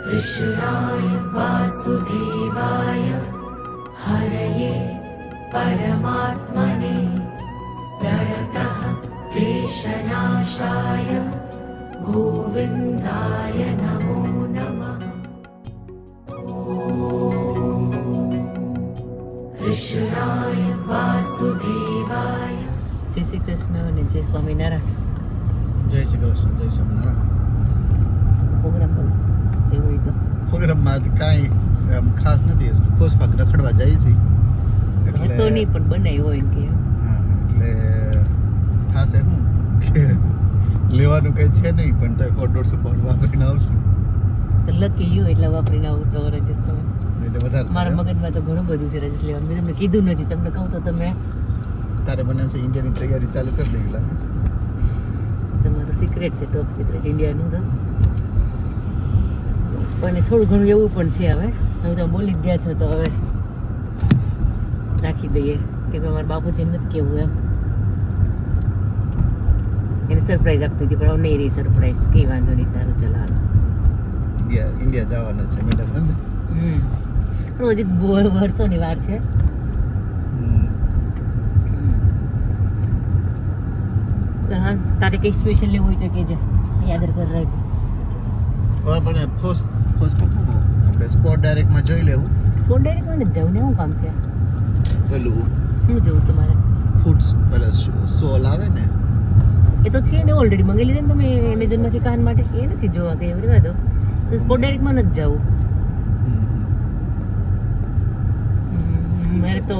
कृष्णाय वासुदेवाय हरये परमात्मने प्रणतः क्लेशनाशाय गोविन्दाय नमो नमः। कृष्णाय वासुदेवाय। जय श्री कृष्ण અને જય સ્વામિનારાયણ। જય શ્રી કૃષ્ણ, જય સ્વામિનારાયણ। પ્રોગ્રામ એવું હોય તો પ્રોગ્રામમાં કાંઈ આમ ખાસ નથી, ખોસપાક રખડવા જાય છે તો નહીં પણ બનાવ્યો હોય કે હા, એટલે થાશે શું કે લેવાનું કંઈ છે નહીં, પણ તો 100-150 પાઉન્ડ વાપરીને આવશું તો લકી યુ એટલે વાપરીને આવું તો રજેશ તમે એટલે વધારે મારા મગજમાં તો ઘણું બધું છે રજેશ લેવાનું. મેં તમને કીધું નથી, તમને કહું તો તમે તારે મને એમ છે ઇન્ડિયાની તૈયારી ચાલુ કરી દેવી લાગે છે. તમારું સિક્રેટ છે, ટોપ સિક્રેટ ઇન્ડિયાનું તો. પણ થોડું ઘણું એવું પણ છે. હવે તમે બોલી જ ગયા છો તો હવે રાખી દઈએ કે મારા બાપુજી નથી કેવું એમ. એને સરપ્રાઈઝ આપી હતી પણ હવે નહીં રહી સરપ્રાઈઝ. કંઈ વાંધો નહીં, સારું ચલાવો. ઇન્ડિયા જવાના છે મેડમ ને. પણ હજી વર્ષોની વાર છે. હા, તારે કંઈ સ્પેશિયલ લેવું હોય તો કહેજે, યાદ કર રાખજો. પણ આપણે સ્પોટ ડાયરેક્ટમાં જોઈ લેવું. સ્પોટ ડાયરેક્ટમાં નથી જવું ને, શું કામ છે? પેલું શું જવું તમારે? ફૂડ્સ પેલા સોલ આવે ને એ તો છે ને, ઓલરેડી મંગાવી લીધા ને તમે એમેઝોનમાંથી કાન માટે. એ નથી જોવા કંઈ એવડી વાતો. સ્પોટ ડાયરેક્ટમાં નથી જવું. મારે તો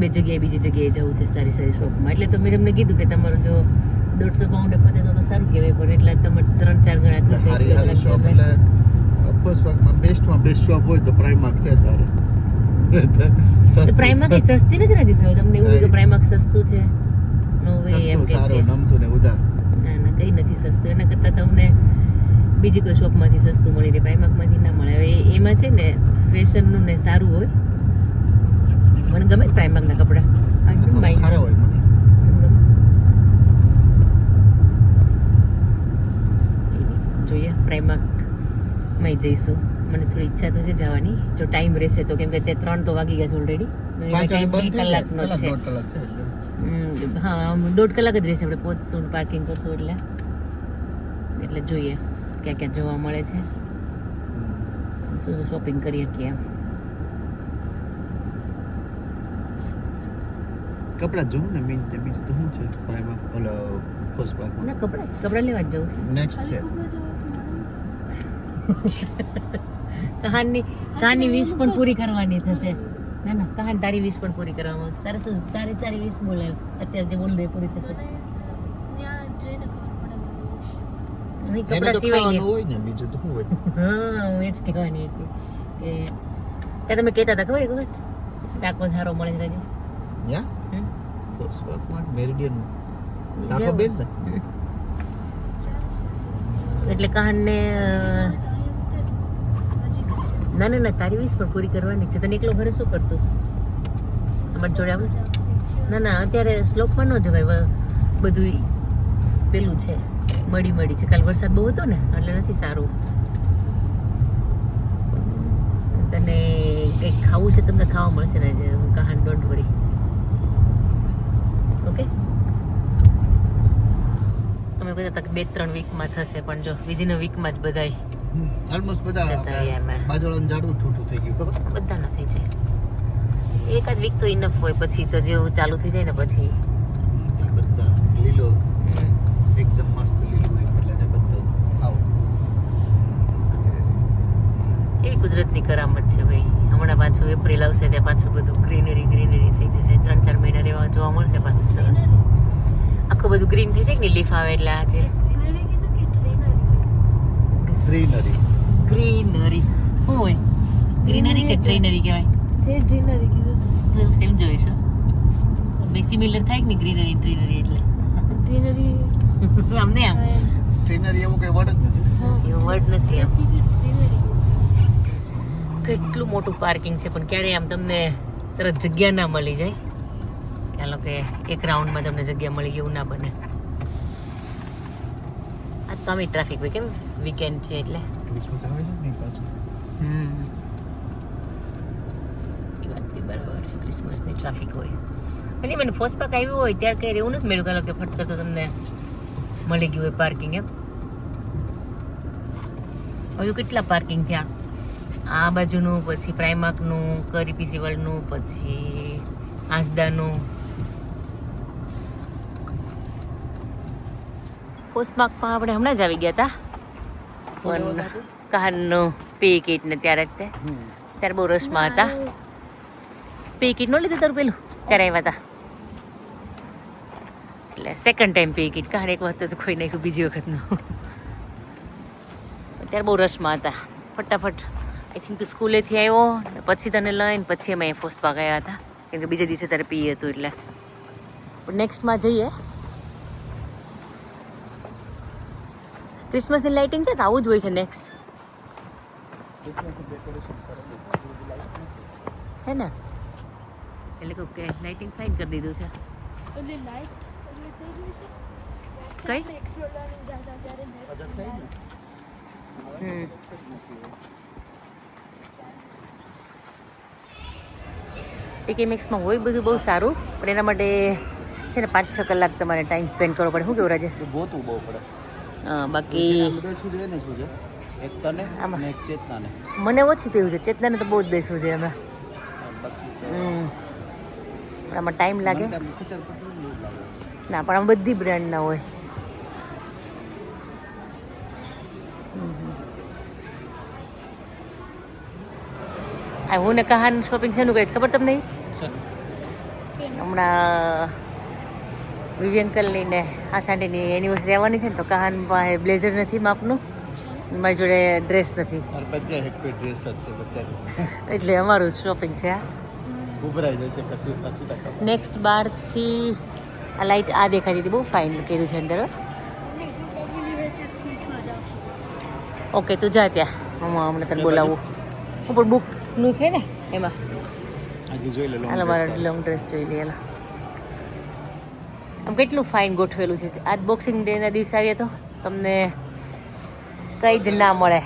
બે જગ્યાએ બીજી જગ્યાએ જવું છે સારી સારી શોપમાં. એટલે તો મેં તમને કીધું કે તમારું જો 150 પાઉન્ડે પતે તો સારું કહેવાય, પણ એટલા તમારે 3-4 ગણા થશે. સારી શોપ એટલે ઓફકોર્સમાં બેસ્ટ શોપ હોય તો પ્રાઇમાર્ક છે તારે. તો પ્રાઇમાર્ક એ સસ્તી નથી રાજી સાહેબ. તમને એવું કે પ્રાઇમાર્ક સસ્તું છે? નો વે એમ કે સારું નમતું ને ઉધાર. ના ના, કંઈ નથી સસ્તું. એના કરતાં તમને બીજી કોઈ શોપમાંથી સસ્તું મળી રહે, પ્રાઇમાર્કમાંથી ના મળે. હવે એમાં છે ને ફેશનનું ને સારું હોય. મને ગમે પ્રાઇમાર્કના કપડાં. સારા હોય મને. જોઈએ પ્રાઇમાર્કમાં જઈશું. મને થોડી ઈચ્છા તો છે જવાની, જો ટાઈમ રહેશે તો. કેમ કે તે 3 તો વાગી ગયા છે ઓલરેડી. કલાકનો જ છે. હા, 1.5 કલાક જ રહેશે. આપણે પહોંચશું, પાર્કિંગ કરશું એટલે જોઈએ ક્યાં ક્યાં જોવા મળે છે, શું શોપિંગ કરી શકીએ એમ. કપડા જોઉં ને બીજું તો શું છે પ્રાઇમાર્ક ઓલો ફોસપાર્કમાં ના કપડાં લેવા જ જવું છે. નેક્સ્ટ છે કહાની વિશ પણ પૂરી કરવાની થશે. ના ના, કહાન તારી વિશ પણ પૂરી કરવામાં આવશે. તારે શું તારી વિશ બોલે અત્યારે જે બોલ દે પૂરી થશે. કપડા સિવાય હોય ને બીજું તો શું હોય. હા, હું એ જ કહેવાની હતી કે ત્યાં તમે કહેતા હતા ખબર ટાકો સારો મળે છે રાજેશ. યા ફોસપાર્કમાં મેરિડિયન તાકો બેલ ને એટલે કહાનને ના તારી વિશ પણ પૂરી કરવાની છે. તને એકલો ઘરે શું કરતું અમારી જોડે આવું? ના અત્યારે શ્લોકમાં ન જવાય, બધું પેલું છે, મળી છે. કાલ વરસાદ બહુ હતો ને એટલે નથી સારું. તને કંઈક ખાવું છે તમને ખાવા મળશે ને કહાન, ડોન્ટ વરી. ઓકે, અમે કહેતા હતા 2-3 વીકમાં થશે, પણ જો વિધિન વીકમાં જ બધાય ઓલમોસ્ટ બધા બાજુવાળાનું ઝાડવું ઠૂઠું થઈ ગયું ખબર. બધા ના થઈ જાય. એકાદ વીક તો ઇનફ હોય, પછી તો જેવું ચાલુ થઈ જાય ને પછી બધા લીલો એકદમ મસ્ત લીલું એટલે બધું આવો. એવી કુદરતની કરામત છે ભાઈ. હમણાં પાછું એપ્રિલ આવશે ત્યાં પાછું બધું ગ્રીનરી થઈ જશે. 3-4 મહિના રહેવા જોવા મળશે પાછું. સરસ આખું બધું ગ્રીન થઈ જાય ને લીફ આવે એટલે. આજે ગ્રીનરી શું હોય? ગ્રીનરી કે ટ્રેનરી કહેવાય? ટ્રેનરી કીધું હું સેમ જોઈશ. બે સિમિલર થાય કે ને ગ્રીનરી ટ્રેનરી એટલે. ટ્રેનરી આમ ને આમ ટ્રેનરી એવું કઈ વર્ડ જ નથી. એવું વર્ડ નથી આમ. કેટલું મોટું પાર્કિંગ છે, પણ ક્યારેય આમ તમને તરત જગ્યા ના મળી જાય. ચાલો કે એક રાઉન્ડમાં તમને જગ્યા મળી ગઈ એવું ના બને. આ તો અમે ટ્રાફિક હોય કેમ વીકેન્ડ છે એટલે ક્રિસમસ આવે છે ને પાછું. એ વાત બી બરાબર છે ક્રિસમસની ટ્રાફિક હોય અને મને ફર્સ્ટ પાક આવ્યું હોય ત્યારે કંઈ એવું નથી મેળ્યું કે ફટકા તો તમને મળી ગયું હોય પાર્કિંગ એમ હજુ કેટલા પાર્કિંગ થયા આ બાજુનું પછી પ્રાઇમાર્કનું કરી પીસી વર્લ્ડનું પછી આંસદાનું પોસ્ટમાર્કમાં આપણે હમણાં જ આવી ગયા હતા પણ કહાનનું પી કિટ ને ત્યારે જ ત્યારે બહુ રસમાં હતા પી કિટ નો લીધું તારું પેલું ત્યારે આવ્યા હતા એટલે સેકન્ડ ટાઈમ પી કિટ કહાન એક વખત તો કોઈ નાખ્યું બીજી વખતનું ત્યારે બહુ રસમાં હતા ફટાફટ આઈ થિંક તું સ્કૂલેથી આવ્યો ને પછી તને લઈને પછી અમે પોસ્ટમાં ગયા હતા કેમ કે બીજા દિવસે તારે પી હતું એટલે પણ નેક્સ્ટમાં જઈએ ક્રિસમસની લાઇટિંગ છે તો આવું જ હોય છે નેક્સ્ટ હે ને એટલે કહું કે લાઇટિંગ ફાઇન કરી દીધું છે કઈ ટીકેમેક્સમાં હોય બધું બહુ સારું પણ એના માટે છે ને 5-6 કલાક તમારે ટાઈમ સ્પેન્ડ કરવો પડે શું કેવું રાજેશ ગોતવું બહુ પડે. બાકી બધા શું છે ને શું છે એક તને આમાં. અને એક ચેતનાને. મને ઓછી થયું છે ચેતનાને તો બહુ જ દઈશું છે અમે પણ આમાં ટાઈમ લાગે મને તો આમ ખીચડ પટ્ટી એવું લાગે. ના પણ આમાં બધી બ્રાન્ડના હોય આ હું ને કહાન શોપિંગ શેનું કરી ખબર તમને હમણાં વિજય અંકલની ને આશાંટીની એનિવર્સરી આવવાની છે ને તો કહાન પાસે બ્લેઝર નથી માપનું મારી જોડે ડ્રેસ નથી મારે બધા એક કોઈ ડ્રેસ જ છે બસ એટલે અમારું શોપિંગ છે આ ઉભરાઈ જશે કશું પાછું તક. નેક્સ્ટ બારથી આ લાઇટ આ દેખાતી હતી બહુ ફાઇન કર્યું છે અંદર ઓકે તું જા ત્યાં હું હમણાં તને બોલાવું ઉપર બુકનું છે ને એમાં આજે જોઈ લે હાલો મારો લોંગ ડ્રેસ જોઈ લે હાલો આમ કેટલું ફાઇન ગોઠવેલું છે આજ બોક્સિંગ ડેના દિવસે આવીએ તો તમને કંઈ જ ના મળે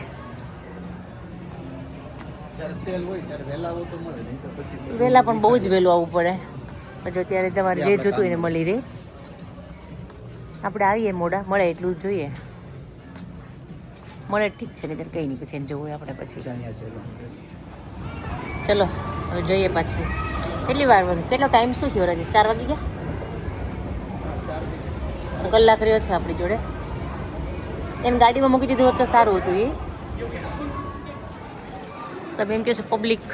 જ્યારે સેલ હોય ત્યારે વહેલા આવો તો મળે નહીં તો પછી વહેલા પણ બહુ જ વહેલું આવવું પડે પણ જો ત્યારે તમારે જે જોતું હોય ને મળી રહે આપણે આવીએ મોડા મળે એટલું જ જોઈએ મળે ઠીક છે ને ત્યારે કંઈ નહીં પછી એને જોવું હોય આપણે પછી અહીંયા છે ચલો હવે જોઈએ પાછી કેટલી વાર કેટલો ટાઈમ શું થયો રાજેશ 4 વાગી ગયા તો કલાક રહ્યો છે આપણી જોડે એને ગાડીમાં મૂકી દીધું હોત તો સારું હતું એ તમે એમ કહો છો પબ્લિક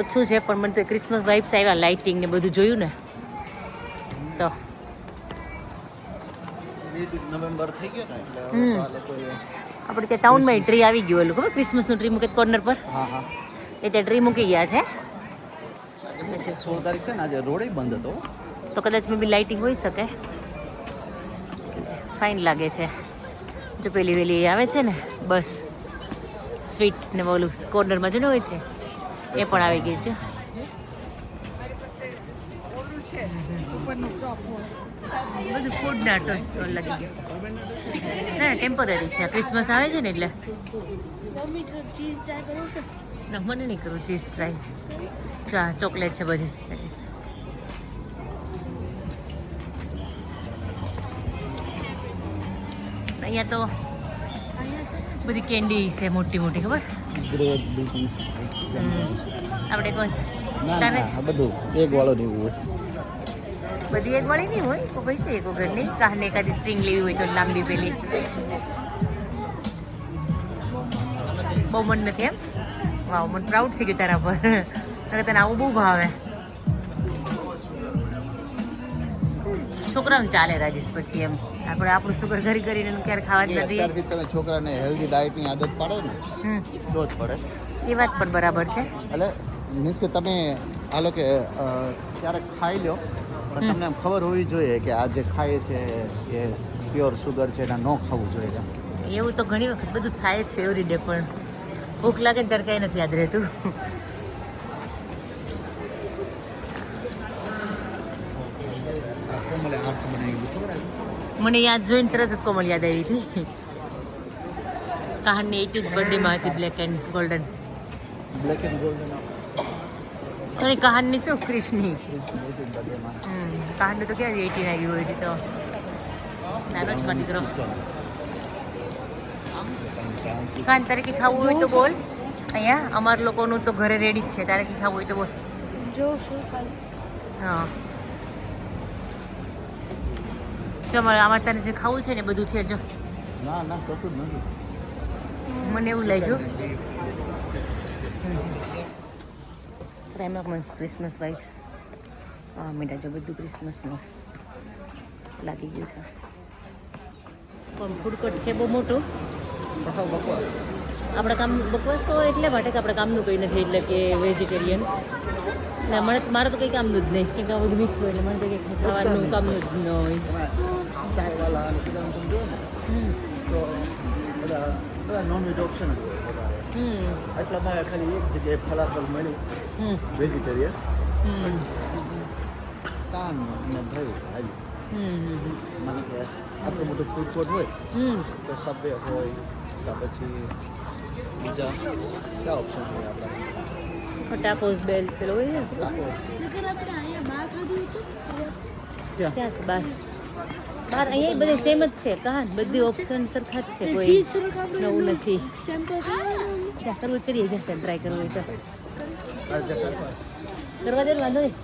ઓછું છે પણ મને તો ક્રિસમસ વાઇબ્સ આવ્યા લાઇટિંગ ને બધું જોયું ને તો 8 નવેમ્બર થઈ ગયો ને એટલે હમ. આ લોકોએ આપણે ત્યાં ટાઉનમાં ટ્રી આવી ગયું એલું ખબર ક્રિસમસનું ટ્રી મૂકે કોર્નર પર હા હા એ ત્યાં ટ્રી મૂકી ગયા છે 16 તારીખ છે ને આજે રોડે બંધ હતો તો કદાચ મે બી લાઇટિંગ હોઈ શકે ફાઇન લાગે છે જો પેલી વેલી આવે છે ને બસ સ્વીટ ને ઓલું કોર્નરમાં જો ને હોય છે એ પણ આવી ગઈ છે બધું ફૂડના સ્ટોલ લાગી ગયા ના ટેમ્પરરી છે ક્રિસમસ આવે છે ને એટલે ના મને નહીં કરું ચીઝ ટ્રાય ચા ચોકલેટ છે બધી અહીંયા તો બધી કેન્ડી છે મોટી મોટી ખબર ગ્રેપ બીટી આપણે કોઈ ના તારે ના આ બધું એક વાળો જેવું હોય બધી એક વાળી નહીં હોય કોઈ છે એક વગરની કાહને એકાદી સ્ટ્રિંગ લેવી હોય તો લાંબી પેલી બહુ મન નથી એમ વાવ મને પ્રાઉડ થઈ ગયું તારા પર તને આવું બહુ ભાવે છોકરાઓને ચાલે રાજેશ પછી એમ આપણે આપણું સુગર ઘરી કરીને ક્યારે ખાવા જ નથી અત્યારથી તમે છોકરાને હેલ્ધી ડાયટની આદત પાડો ને હમ તો જ પડે એ વાત પણ બરાબર છે એટલે મીન્સ કે તમે હાલો કે ક્યારેક ખાઈ લો પણ તમને એમ ખબર હોવી જોઈએ કે આ જે ખાઈએ છે એ પ્યોર સુગર છે એના ન ખાવું જોઈએ એવું તો ઘણી વખત બધું થાય જ છે એવરી ડે પણ ભૂખ લાગે ને ત્યારે કંઈ નથી યાદ રહેતું કોમલે આર્ટ્સ બનાવી ખબર મને યાદ જોઈને તરત જ કોમલ યાદ આવી હતી કહાનની 80th બર્થડેમાં હતી black and golden. Black and golden તો એ કહાનની શું ક્રિશની બર્થડેમાં કહાનનું તો ક્યાં 18 આવી હોય છે તો નાનો જ માં દીકરો. કાન તારે કી ખાવું હોય તો બોલ. અહીંયા અમાર લોકોનું તો ઘરે રેડી જ છે. તારે કી ખાવું હોય તો બોલ. જો શું ખાય હા જો અમારે તને જે ખાવું છે ને બધું છે જો. ના ના કશું જ નથી. મને એવું લાગ્યું પ્રેમમાં ક્રિસમસ વાઇબ્સ. હા મીઠા જો બધું ક્રિસમસનું લાગી ગયું છે. પણ ફૂડ કોર્ટ છે બહુ મોટું. આપણા કામ બકવાસ તો એટલે માટે કે આપણે કામનું કંઈ નથી એટલે કે વેજીટેરિયન ને મારે તો કંઈ કામનું જ નહીં કેમ કે આ બધું મિક્સ હોય એટલે મને તો કંઈ ખાવાનું કામનું જ ન હોય. ચાયવાલા અને બધા તમે જુઓ ને તો બધા બધા નોનવેજ ઓપ્શન જ હોય બધા. એટલા મારે ખાલી એક જગ્યાએ ફલાફલ મળ્યું વેજીટેરિયન કાન ને ભાઈ હાજી મને કે આટલું મોટું ફૂડ કોર્ટ હોય તો સબવે હોય કે પછી બીજા કયા ઓપ્શન હોય આપણા ટાકોસ બેલ પેલો હોય ને ટાકો ક્યાં છે બહાર અહીંયા બધે સેમ જ છે કાન બધી ઓપ્શન સરખા જ છે કોઈ નવું નથી. ત્યાં કરવું કરીએ જશે ટ્રાય કરવું હોય તો કરવા દે વાંધો નહીં.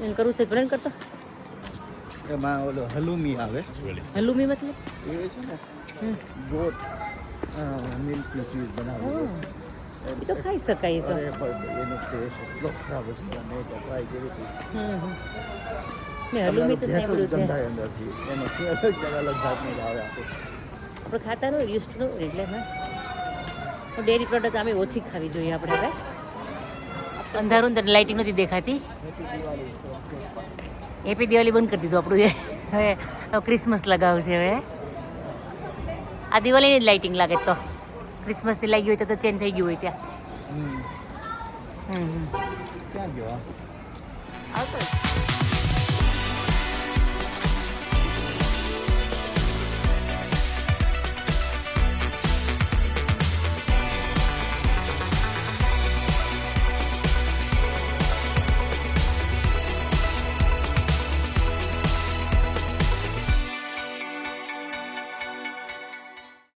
એમ કરવું છે બ્રેન્ડ કરતો એમાં ઓલો હલુમી આવે. હલુમી મતલબ એ છે ને ગોટ મિલ્કનું ચીઝ બનાવે એ તો ખાઈ શકાય એ તો. અરે ભાઈ એનો ટેસ્ટ એટલો ખરાબ છે મેં તો ટ્રાય કરી હતી. મેં હલુમી તો સાંભળ્યું છે ગંધાય અંદરથી એનો સ્મેલ જ અલગ જાતનો જ આવે આખો. આપણે ખાતા ન હોય યુઝ ન હોય એટલે એમાં ડેરી પ્રોડક્ટ આમે ઓછી ખાવી જોઈએ આપણે હવે. અંધારું તને લાઇટિંગ નથી દેખાતી. હેપી દિવાળી બંધ કરી દીધું આપણું એ હવે ક્રિસમસ લગાવશે હવે. આ દિવાળીની જ લાઇટિંગ લાગે તો ક્રિસમસની લાગી હોય તો ચેન્જ થઈ ગયું હોય ત્યાં. ક્યાં ગયો આવતો